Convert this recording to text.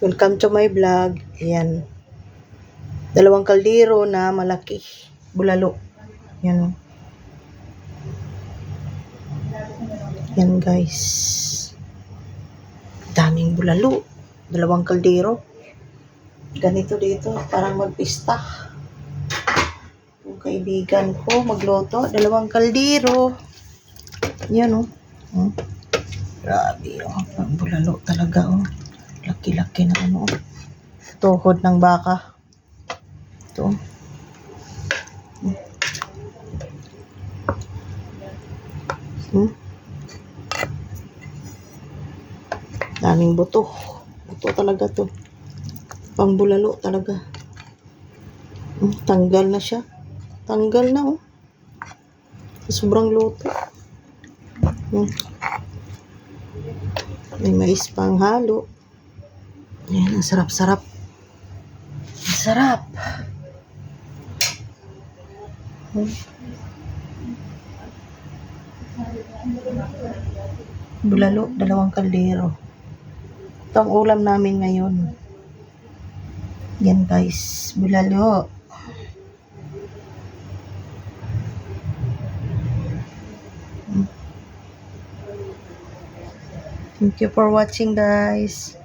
Welcome to my vlog. Ayan. Dalawang kaldero na malaki. Bulalo. Yan. Yan guys. Daming bulalo. Dalawang kaldero. Ganito dito. Parang magpista. Yung kaibigan ko magluto. Dalawang kaldero. Yan oh. Grabe oh. Ang bulalo talaga oh. Laki-laki na ano. Tuhod ng baka. Ito. Daming buto. Buto talaga to. Pang bulalo talaga. Tanggal na siya. Tanggal na oh. Sobrang luto. May mais pang halo. Ayan, ang sarap-sarap. Ang sarap. Bulalo, dalawang kaldero. Ito ang ulam namin ngayon. Yan guys, bulalo. Thank you for watching guys.